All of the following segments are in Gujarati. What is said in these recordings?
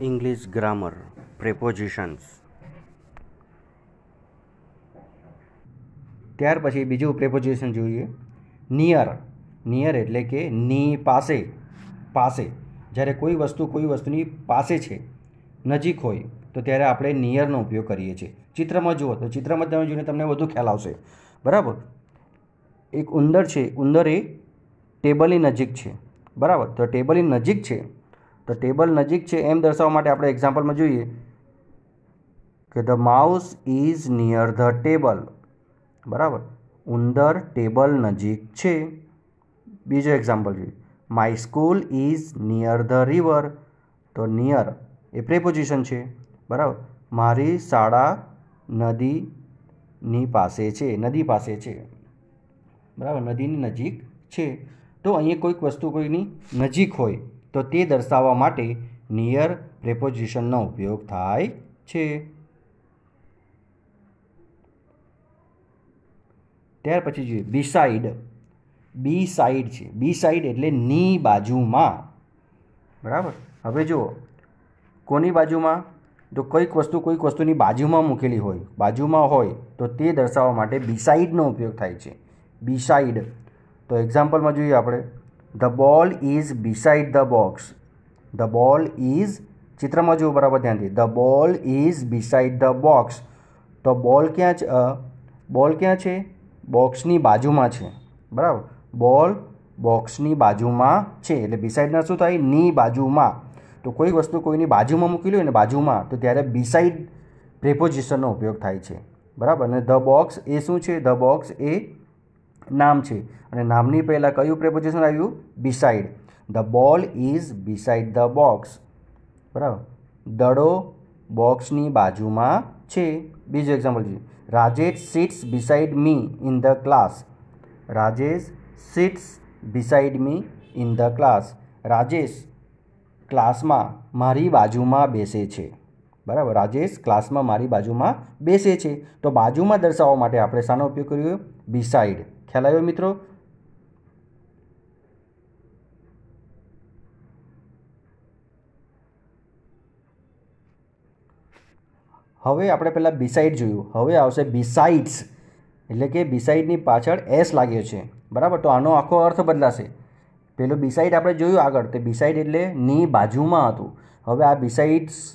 English grammar prepositions. ત્યાર પછી બીજું પ્રેપોઝિશન જોઈએ નિયર. નિયર એટલે કે ની પાસે, પાસે. જ્યારે કોઈ વસ્તુની પાસે છે, નજીક હોય, તો ત્યારે આપણે નિયરનો ઉપયોગ કરીએ છીએ. ચિત્રમાં જુઓ તો ચિત્રમાં તમે જોઈને તમને વધુ ખ્યાલ આવશે. બરાબર, એક ઉંદર છે, ઉંદર એ ટેબલની નજીક છે. બરાબર, તો ટેબલની નજીક છે, તો ટેબલ નજીક છે એમ દર્શાવવા માટે આપણે એક્ઝામ્પલમાં જોઈએ કે the mouse is near the table. બરાબર, ઉંદર ટેબલ નજીક છે. બીજો એક્ઝામ્પલ જોઈએ, my school is near the river. તો નિયર એ પ્રેપોઝિશન છે. બરાબર, મારી શાળા નદીની પાસે છે, નદી પાસે છે. બરાબર, નદીની નજીક છે. તો અહીંયા કોઈક વસ્તુ કોઈની નજીક હોય તો તે દર્શાવવા માટે નિયર પ્રેપોઝિશનનો ઉપયોગ થાય છે. ત્યાર પછી જોઈએ બિસાઇડ. બી સાઈડ છે, બી સાઈડ એટલે ની બાજુમાં. બરાબર, હવે જુઓ કોની બાજુમાં, જો કોઈક વસ્તુની બાજુમાં મૂકેલી હોય, બાજુમાં હોય તો તે દર્શાવવા માટે બિસાઇડનો ઉપયોગ થાય છે. બિસાઇડ. તો એક્ઝામ્પલમાં જોઈએ આપણે, the ball is beside the box. The ball is, ચિત્રમાં જુઓ બરાબર ધ્યાનથી, the ball is beside the box. તો બોલ ક્યાં છે? બોલ ક્યાં છે? બોક્સની બાજુમાં છે. બરાબર, બોલ બોક્સની બાજુમાં છે એટલે બિસાઇડના શું થાય? ની બાજુમાં. તો કોઈ વસ્તુ કોઈની બાજુમાં મૂકેલી હોય ને, બાજુમાં, તો ત્યારે બિસાઇડ પ્રેપોઝિશનનો ઉપયોગ થાય છે. બરાબર, અને ધ બોક્સ એ શું છે? ધ બોક્સ એ નામ છે અને નામની પહેલાં કયું પ્રેપોઝિશન આવ્યું? Beside. The ball is beside the box. બરાબર, દડો બોક્સની બાજુમાં છે. બીજું એક્ઝામ્પલ જોઈએ, Rajesh sits beside me in the class. Rajesh sits beside me in the class. Rajesh ક્લાસમાં મારી બાજુમાં બેસે છે. બરાબર, રાજેશ ક્લાસમાં મારી બાજુમાં બેસે છે. તો બાજુમાં દર્શાવવા માટે આપણે શાનો ઉપયોગ કર્યો? બિસાઇડ. ખ્યાલ આવ્યો મિત્રો? હવે આપણે પહેલાં બિસાઇડ જોયું, હવે આવશે બિસાઇડ્સ. એટલે કે બિસાઇડની પાછળ એસ લાગ્યો છે. બરાબર, તો આનો આખો અર્થ બદલાશે. પેલું બિસાઇડ આપણે જોયું આગળ, તે બિસાઇડ એટલે ની બાજુમાં હતું. હવે આ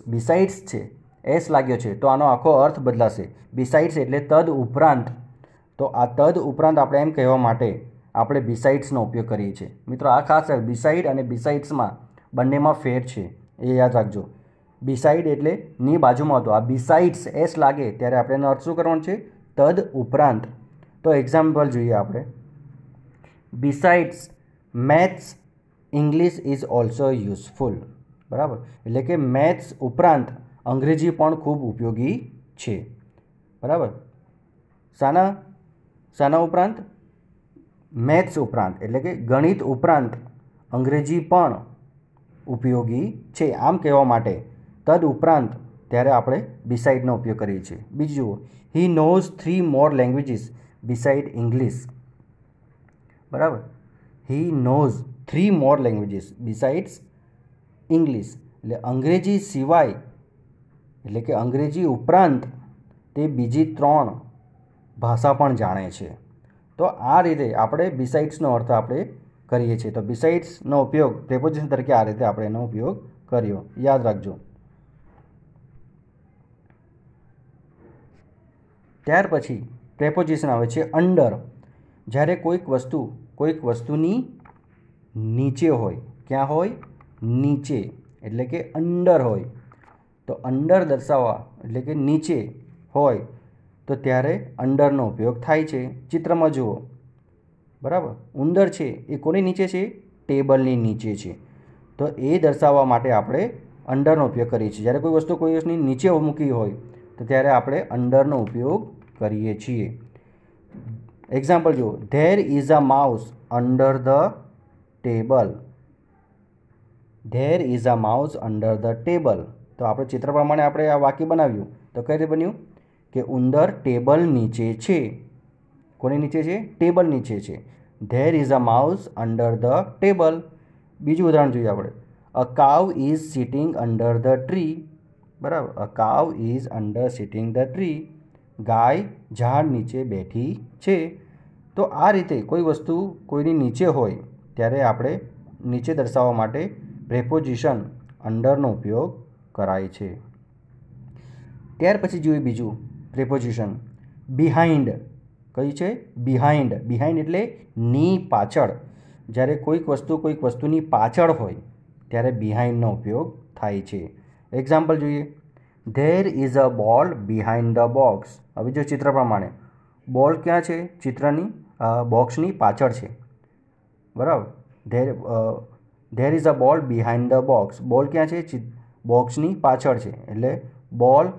બિસાઇડ્સ છે, એસ લાગ્યો છે, તો આનો આખો અર્થ બદલાશે. બિસાઇડ્સ એટલે તદ ઉપરાંત. તો આ તદ ઉપરાંત આપણે એમ કહેવા માટે આપણે બિસાઇડ્સનો ઉપયોગ કરીએ છીએ. મિત્રો આ ખાસ બિસાઇડ અને બિસાઇડ્સમાં બંનેમાં ફેર છે, એ યાદ રાખજો. બિસાઇડ એટલે ની બાજુમાં હતો, આ બિસાઇડ્સ એસ લાગે ત્યારે આપણે એનો અર્થ શું કરવાનો છે? તદ ઉપરાંત. તો એક્ઝામ્પલ જોઈએ આપણે, besides maths English is also useful. બરાબર, એટલે કે મેથ્સ ઉપરાંત અંગ્રેજી પણ ખૂબ ઉપયોગી છે. બરાબર, શાના ઉપરાંત? મેથ્સ ઉપરાંત, એટલે કે ગણિત ઉપરાંત અંગ્રેજી પણ ઉપયોગી છે. આમ કહેવા માટે તદ ઉપરાંત ત્યારે આપણે બિસાઇડનો ઉપયોગ કરીએ છીએ. બીજું, he knows 3 more languages beside English. બરાબર, he knows 3 more languages besides English. એટલે અંગ્રેજી સિવાય, એટલે કે અંગ્રેજી ઉપરાંત તે બીજી 3 ભાષા પણ જાણે છે. તો આ રીતે આપણે બિસાઇડ્સનો અર્થ આપણે કરીએ છીએ. તો બિસાઇડ્સનો ઉપયોગ પ્રેપોઝિશન તરીકે આ રીતે આપણે એનો ઉપયોગ કર્યો, યાદ રાખજો. ત્યાર પછી પ્રેપોઝિશન આવે છે અંડર. જ્યારે કોઈક વસ્તુની નીચે હોય. ક્યાં હોય? નીચે, એટલે કે અંડર હોય. તો અંડર દર્શાવવા એટલે કે નીચે હોય તો ત્યારે અંડરનો ઉપયોગ થાય છે. ચિત્રમાં જુઓ. બરાબર, ઉંદર છે એ કોની નીચે છે? ટેબલની નીચે છે. તો એ દર્શાવવા માટે આપણે અંડરનો ઉપયોગ કરીએ છીએ. જ્યારે કોઈ વસ્તુ કોઈ વસ્તુની નીચે મૂકી હોય તો ત્યારે આપણે અંડરનો ઉપયોગ કરીએ છીએ. એક્ઝામ્પલ જુઓ, there is a mouse under the table. There is a mouse under the table. તો આપણે ચિત્ર પ્રમાણે આપણે આ વાક્ય બનાવ્યું તો કઈ રીતે બન્યું કે ઉંદર ટેબલ નીચે છે. કોની નીચે છે? ટેબલ નીચે છે. There is a mouse under the table. બીજું ઉદાહરણ જોઈએ આપણે, a cow is sitting under the tree, બરાબર, a cow is under sitting the tree, ગાય ઝાડ નીચે બેઠી છે. તો આ રીતે કોઈ વસ્તુ કોઈની નીચે હોય ત્યારે આપણે નીચે દર્શાવવા માટે પ્રેપોઝિશન અંડરનો ઉપયોગ કરાય છે. ત્યાર પછી જોઈએ બીજું પ્રેપોઝિશન બિહાઇન્ડ. કઈ છે? બિહાઇન્ડ. બિહાઇન્ડ એટલે ની પાછળ. જ્યારે કોઈક વસ્તુની પાછળ હોય ત્યારે બિહાઇન્ડનો ઉપયોગ થાય છે. એક્ઝામ્પલ જોઈએ. ધેર ઇઝ અ બોલ બિહાઇન્ડ ધ બોક્સ. હવે જો ચિત્ર પ્રમાણે બોલ ક્યાં છે? ચિત્રની બોક્સની પાછળ છે, બરાબર. ધેર ઇઝ અ બોલ બિહાઇન્ડ ધ બોક્સ. બોલ ક્યાં છે? બોક્સની પાછળ છે. એટલે બોલ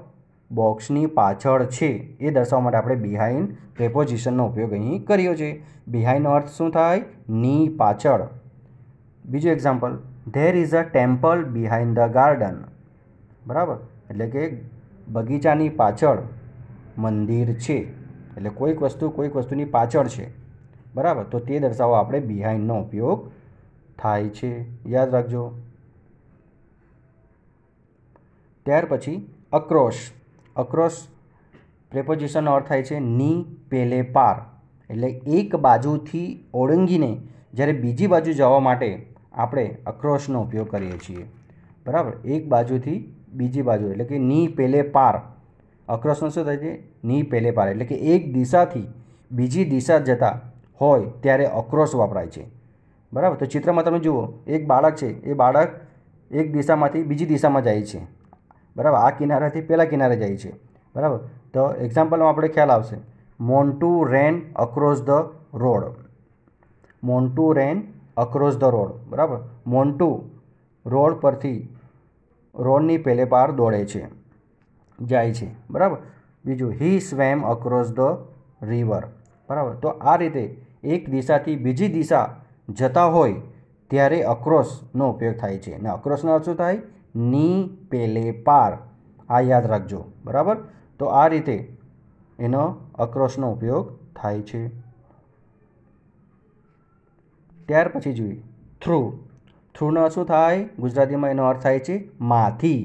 બોક્સની પાછળ છે એ દર્શાવવા માટે આપણે બિહાઇન્ડ પ્રેપોઝિશનનો ઉપયોગ અહીં કર્યો છે. બિહાઇન્ડનો અર્થ શું થાય? ની પાછળ. બીજું example. There is a temple behind the garden. બરાબર, એટલે કે બગીચાની પાછળ મંદિર છે. એટલે કોઈક વસ્તુની પાછળ છે, બરાબર. તો તે દર્શાવવા આપણે બિહાઇન્ડનો ઉપયોગ થાય છે, યાદ રાખજો. ત્યાર પછી અક્રોસ. અક્રોસ પ્રેપોઝિશનનો અર્થ થાય છે ની પેલે પાર. એટલે એક બાજુથી ઓળંગીને જ્યારે બીજી બાજુ જવા માટે આપણે અક્રોસનો ઉપયોગ કરીએ છીએ, બરાબર. એક બાજુથી બીજી બાજુ એટલે કે ની પેલે પાર. અક્રોસનો શું થાય છે? ની પેલે પાર. એટલે કે એક દિશાથી બીજી દિશા જતા હોય ત્યારે અક્રોસ વપરાય છે, બરાબર. તો ચિત્રમાં તમે જુઓ, એક બાળક છે, એ બાળક એક દિશામાંથી બીજી દિશામાં જાય છે, બરાબર. આ કિનારાથી પેલા કિનારે જાય છે, બરાબર. તો એક્ઝામ્પલમાં આપણે ખ્યાલ આવશે. Montu ran across the road. Montu ran across the road, બરાબર. મોન્ટુ રોડ પરથી રોડની પેલે પાર દોડે છે, જાય છે, બરાબર. બીજું હી સ્વેમ અક્રોસ ધ રિવર, બરાબર. તો આ રીતે એક દિશાથી બીજી દિશા જતા હોય ત્યારે અક્રોસનો ઉપયોગ થાય છે. અને અક્રોસનો અર્થ શું થાય? ની પેલે પાર. આ યાદ રાખજો, બરાબર. તો આ રીતે એનો અક્રોસનો ઉપયોગ થાય છે. ત્યાર પછી જોઈએ થ્રુ. થ્રુનો શું થાય? ગુજરાતીમાં એનો અર્થ થાય છે માંથી.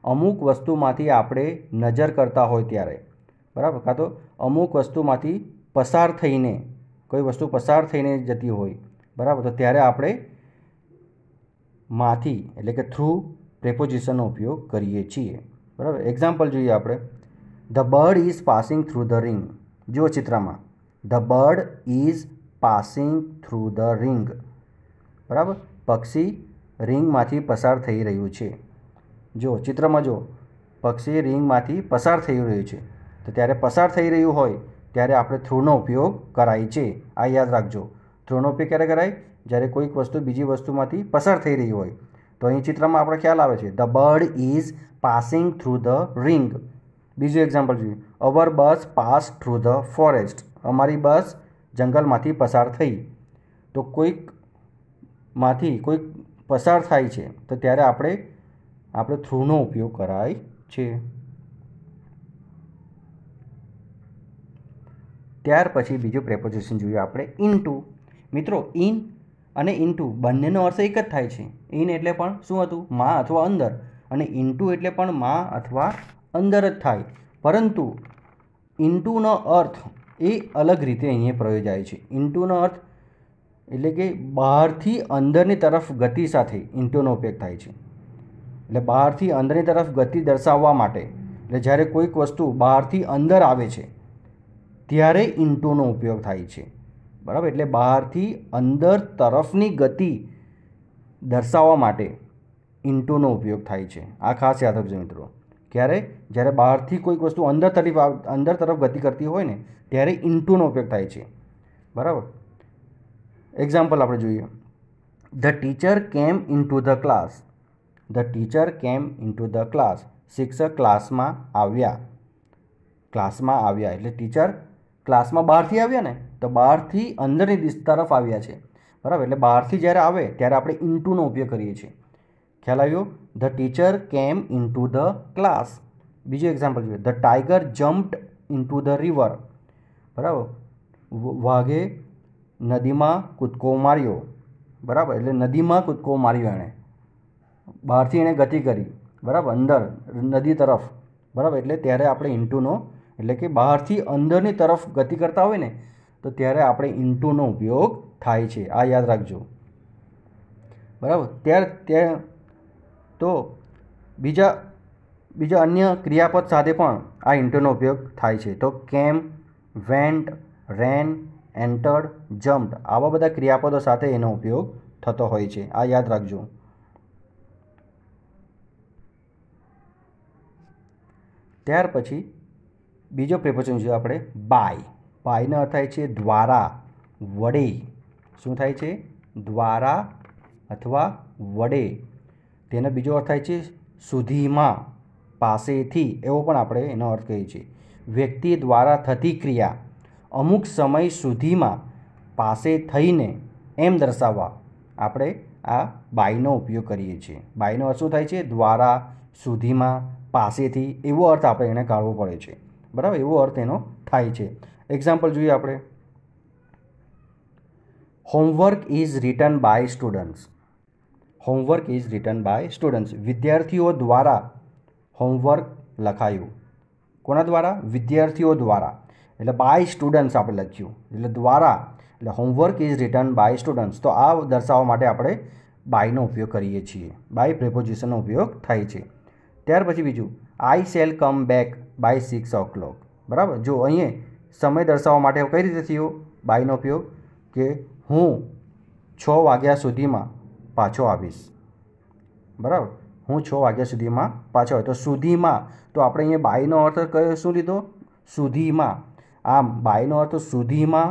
અમુક વસ્તુમાંથી આપણે નજર કરતા હોય ત્યારે, બરાબર, કાં તો અમુક વસ્તુમાંથી પસાર થઈને, કોઈ વસ્તુ પસાર થઈને જતી હોય, બરાબર, તો ત્યારે આપણે માંથી એટલે કે થ્રુ પ્રેપોઝિશનનો ઉપયોગ કરીએ છીએ, બરાબર. એક્ઝામ્પલ જોઈએ આપણે. The bird is passing through the ring. જુઓ ચિત્રમાં, the bird is passing through the ring, બરાબર. પક્ષી રિંગમાંથી પસાર થઈ રહ્યું છે. જો ચિત્રમાં જો પક્ષી રિંગમાંથી પસાર થઈ રહ્યું છે, તો ત્યારે પસાર થઈ રહ્યું હોય ત્યારે આપણે થ્રુનો ઉપયોગ કરાય છે. આ યાદ રાખજો. થ્રુનો ઉપયોગ ક્યારે કરાય? જ્યારે કોઈક વસ્તુ બીજી વસ્તુમાંથી પસાર થઈ રહી હોય. તો અહીં ચિત્રમાં આપણે ખ્યાલ આવે છે, the bird is passing through the ring. બીજું એક્ઝામ્પલ જોઈએ. અવર બસ પાસ થ્રુ ધ ફોરેસ્ટ. અમારી બસ જંગલમાંથી પસાર થઈ. તો કોઈકમાંથી કોઈક પસાર થાય છે તો ત્યારે આપણે થ્રુનો ઉપયોગ કરાય છે. ત્યાર પછી બીજું પ્રેપોઝિશન જોઈએ આપણે ઇનટુ. મિત્રો, ઇન અને ઇનટુ બંનેનો અર્થ એક જ થાય છે. ઇન એટલે પણ શું હતું? માં અથવા અંદર. અને ઇનટુ એટલે પણ માં અથવા અંદર જ થાય. પરંતુ ઇનટુનો અર્થ એ અલગ રીતે અહીંયા પ્રયોજાય છે. ઇનટુનો અર્થ એટલે કે બહારથી અંદરની તરફ ગતિ સાથે ઇનટુનો ઉપયોગ થાય છે. એટલે બહારથી અંદરની તરફ ગતિ દર્શાવવા માટે, એટલે જ્યારે કોઈક વસ્તુ બહારથી અંદર આવે છે ત્યારે ઇનટુનો ઉપયોગ થાય છે, બરાબર. એટલે બહારથી અંદર તરફની ગતિ દર્શાવવા માટે ઇનટુનો ઉપયોગ થાય છે. આ ખાસ યાદ રાખજો મિત્રો. જ્યારે બહારથી કોઈક વસ્તુ અંદર તરફ ગતિ કરતી હોય ને ત્યારે ઇનટુનો ઉપયોગ થાય છે, બરાબર. એક્ઝામ્પલ આપણે જોઈએ. The teacher came into the class. The teacher came into the class. શિક્ષક ક્લાસમાં આવ્યા. ક્લાસમાં આવ્યા એટલે ટીચર ક્લાસમાં બહારથી આવ્યા ને, તો બહારથી અંદરની તરફ આવ્યા છે, બરાબર. એટલે બહારથી જ્યારે આવે ત્યારે આપણે ઇનટુનો ઉપયોગ કરીએ છીએ. ખ્યાલ આવ્યો? The teacher came into the class. બીજું એક્ઝામ્પલ જોઈએ. The tiger jumped into the river. બરાબર. વાઘે નદીમાં કૂદકો માર્યો, બરાબર. એટલે નદીમાં કૂદકો માર્યો એણે. બહારથી એણે ગતિ કરી, બરાબર, અંદર નદી તરફ, બરાબર, એટલે ત્યારે આપણે ઇન્ટુનો, એટલે કે બહારથી અંદરની તરફ ગતિ કરતા હોય ને તો ત્યારે આપણે ઇન્ટુનો ઉપયોગ થાય છે. આ યાદ રાખજો, બરાબર. ત્યાં તો બીજા બીજા અન્ય ક્રિયાપદ સાથે પણ આ ઇન્ટુનો ઉપયોગ થાય છે. તો કેમ, વેન્ટ, રેન, એન્ટર્ડ, જમ્પ્ડ, આવા બધા ક્રિયાપદો સાથે એનો ઉપયોગ થતો હોય છે. આ યાદ રાખજો. ત્યાર પછી બીજો પ્રિપોઝિશન જોઈએ આપણે, બાય. બાયનો અર્થ થાય છે દ્વારા, વડે. શું થાય છે? દ્વારા અથવા વડે. તેનો બીજો અર્થ થાય છે સુધીમાં, પાસેથી, એવો પણ આપણે એનો અર્થ કહીએ છીએ. વ્યક્તિ દ્વારા થતી ક્રિયા અમુક સમય સુધીમાં પાસે થઈને એમ દર્શાવવા આપણે આ બાયનો ઉપયોગ કરીએ છીએ. બાયનો અર્થ શું થાય છે? દ્વારા, સુધીમાં, પાસેથી, એવો અર્થ આપણે એને કાઢવો પડે છે, બરાબર, એવો અર્થ એનો થાય છે. એક્ઝામ્પલ જોઈએ આપણે. Homework is written by students. Homework is written by students. વિદ્યાર્થીઓ દ્વારા હોમવર્ક લખાયું. કોના દ્વારા? વિદ્યાર્થીઓ દ્વારા. એટલે બાય સ્ટુડન્ટ્સ આપણે લખ્યું, એટલે દ્વારા, એટલે homework is written by students. તો આ દર્શાવવા માટે આપણે બાયનો ઉપયોગ કરીએ છીએ. બાય પ્રિપોઝિશનનો ઉપયોગ થાય છે. ત્યાર પછી બીજું, I shall come back by 6 o'clock. બરાબર. જો અહીંયા સમય દર્શાવવા માટે કઈ રીતે થયો બાયનો ઉપયોગ? કે હું 6 વાગ્યા સુધીમાં પાછો આવીશ. બરાબર, હું 6 વાગ્યા સુધીમાં પાછો આવ્યો. તો સુધીમાં, તો આપણે અહીંયા બાયનો અર્થ કયો શું લીધો? સુધીમાં. આમ બાયનો અર્થ સુધીમાં,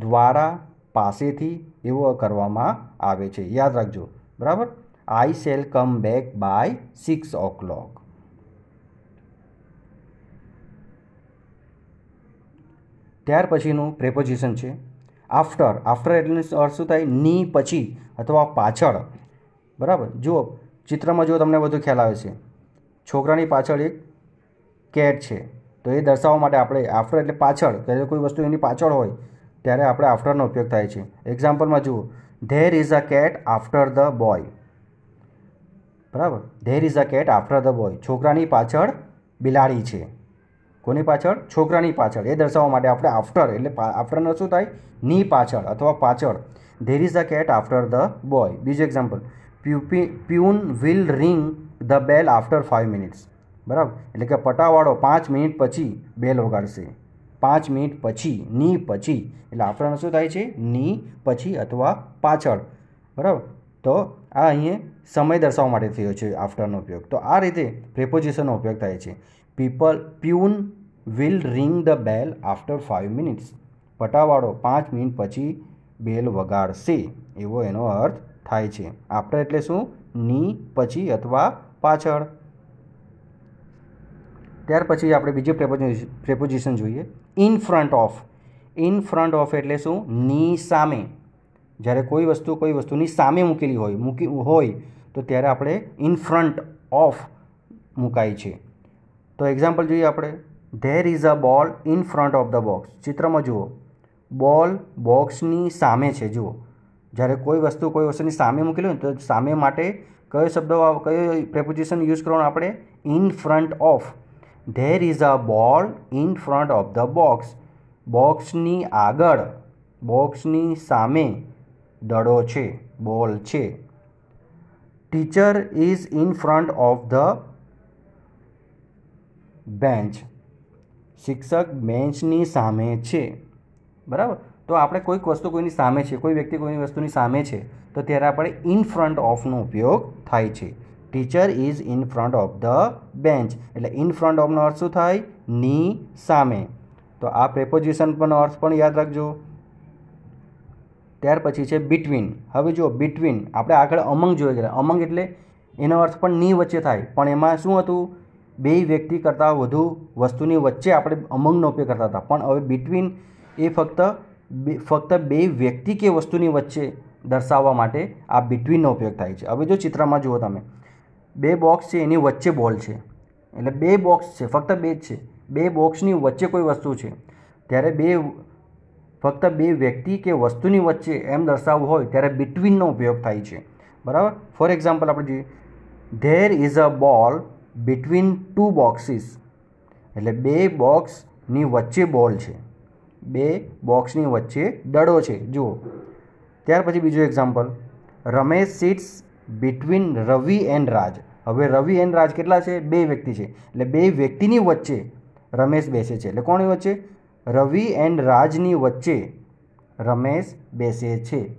દ્વારા, પાસેથી, એવો કરવામાં આવે છે. યાદ રાખજો, બરાબર. I shall come back by 6 o'clock. ત્યાર પછીનું પ્રેપોઝિશન છે આફ્ટર. આફ્ટર એટલે અર્થ શું થાય? ની પછી અથવા પાછળ. બરાબર. જુઓ ચિત્રમાં જો તમને બધું ખ્યાલ આવે છે, છોકરાની પાછળ એક કેટ છે, તો એ દર્શાવવા માટે આપણે આફ્ટર એટલે પાછળ, જ્યારે કોઈ વસ્તુ એની પાછળ હોય ત્યારે આપણે આફ્ટરનો ઉપયોગ થાય છે. એક્ઝામ્પલમાં જુઓ, there is a cat after the boy. બરાબર, there is a cat after the boy. છોકરાની પાછળ બિલાડી છે. કોની પાછળ? છોકરાની પાછળ. એ દર્શાવવા માટે આપણે આફ્ટર એટલે આફ્ટરનો શું થાય? ની પાછળ અથવા પાછળ. There is a cat after the boy. બીજું example, peon will ring the bell after 5 minutes. બરાબર, એટલે કે પટાવાળો 5 મિનિટ પછી બેલ વગાડશે. 5 મિનિટ પછી, ની પછી, એટલે આફ્ટરનો શું થાય છે? ની પછી અથવા પાછળ. બરાબર. તો આ અહીંયા સમય દર્શાવવા માટે થયો છે આફ્ટરનો ઉપયોગ. તો આ રીતે પ્રિપોઝિશનનો ઉપયોગ થાય છે. Peon will ring the bell after 5 minutes. પટાવાળો 5 minute પછી બેલ વગાડશે, એવો એનો અર્થ થાય છે. આફ્ટર એટલે શું? ની પછી અથવા પાછળ. ત્યાર પછી આપણે બીજું પ્રેપોઝિશન જોઈએ, in front of. In front of એટલે શું? ની સામે. જ્યારે કોઈ વસ્તુની સામે મૂકેલી હોય તો ત્યારે આપણે ઇન ફ્રન્ટ ઓફ મુકાય છે. તો એક્ઝામ્પલ જોઈએ આપણે, there is a ball in front of the box. ચિત્રમાં જુઓ, બોલ બોક્સની સામે છે. જુઓ, જ્યારે કોઈ વસ્તુની સામે મૂકેલી હોય તો સામે માટે કયો પ્રેપોઝિશન યુઝ કરવાનું આપણે? In front of. There is a ball in front of the box. બોક્સની આગળ, બોક્સની સામે દડો છે, બોલ છે. Teacher is in front of the bench. શિક્ષક બેન્ચની સામે છે. બરાબર. તો આપણે કોઈક વસ્તુ કોઈની સામે છે, કોઈ વ્યક્તિ કોઈની વસ્તુની સામે છે, તો ત્યારે આપણે ઇન ફ્રન્ટ ઓફનો ઉપયોગ થાય છે. Teacher is in front of the bench, એટલે ઇન ફ્રન્ટ ઓફનો અર્થ શું થાય? ની સામે. તો આ પ્રેપોઝિશન પરનો અર્થ પણ યાદ રાખજો. ત્યાર પછી છે બિટવીન. હવે જો બિટવીન, આપણે આગળ અમંગ જોઈ ગયા. અમંગ એટલે એનો અર્થ પણ ની વચ્ચે થાય, પણ એમાં શું હતું? બે વ્યક્તિ કરતાં વધુ વસ્તુની વચ્ચે આપણે અમંગનો ઉપયોગ કરતા હતા. પણ હવે બિટવીન એ ફક્ત બે વ્યક્તિ કે વસ્તુની વચ્ચે દર્શાવવા માટે આ બિટવીનનો ઉપયોગ થાય છે. હવે જો ચિત્રમાં જુઓ તમે, બે બોક્સ છે, એની વચ્ચે બોલ છે, એટલે બે બોક્સ છે, ફક્ત બે જ છે. બે બોક્સની વચ્ચે કોઈ વસ્તુ છે, ત્યારે ફક્ત બે વ્યક્તિ કે વસ્તુની વચ્ચે એમ દર્શાવવું હોય ત્યારે બિટવીનનો ઉપયોગ થાય છે. બરાબર. ફોર એક્ઝામ્પલ આપણે જોઈએ, ધેર ઇઝ અ બોલ બિટવીન ટુ બોક્સીસ, એટલે બે બોક્સની વચ્ચે બોલ છે, બે બોક્સની વચ્ચે દડો છે. જુઓ, ત્યાર પછી બીજું example, Ramesh sits between Ravi and Raj. હવે રવિ એન્ડ રાજ કેટલા છે? બે વ્યક્તિ છે, એટલે બે વ્યક્તિની વચ્ચે રમેશ બેસે છે. એટલે કોની વચ્ચે? રવિ એન્ડ રાજની વચ્ચે રમેશ બેસે છે.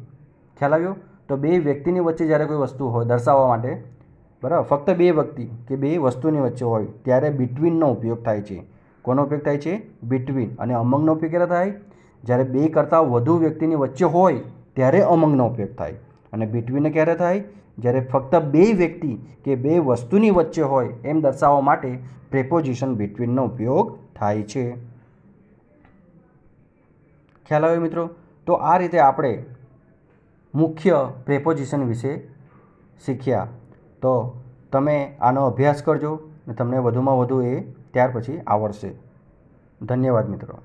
ખ્યાલ આવ્યો? તો બે વ્યક્તિની વચ્ચે જ્યારે કોઈ વસ્તુ હોય દર્શાવવા માટે, બરાબર, ફક્ત બે વ્યક્તિ કે બે વસ્તુની વચ્ચે હોય ત્યારે બિટવીનનો ઉપયોગ થાય છે. કોનો ઉપયોગ થાય છે? બિટવીન. અને અમંગનો ઉપયોગ ક્યારે થાય? જ્યારે બે કરતાં વધુ વ્યક્તિની વચ્ચે હોય ત્યારે અમંગનો ઉપયોગ થાય. અને બિટવીન ક્યારે થાય? જ્યારે ફક્ત બે વ્યક્તિ કે બે વસ્તુની વચ્ચે હોય એમ દર્શાવવા માટે પ્રેપોઝિશન બિટવીનનો ઉપયોગ થાય છે. ખ્યાલ આવ્યો મિત્રો? તો આ રીતે આપણે મુખ્ય પ્રેપોઝિશન વિશે શીખ્યા. તો તમે આનો અભ્યાસ કરજો અને તમને વધુમાં વધુ એ ત્યાર પછી આવડશે. ધન્યવાદ મિત્રો.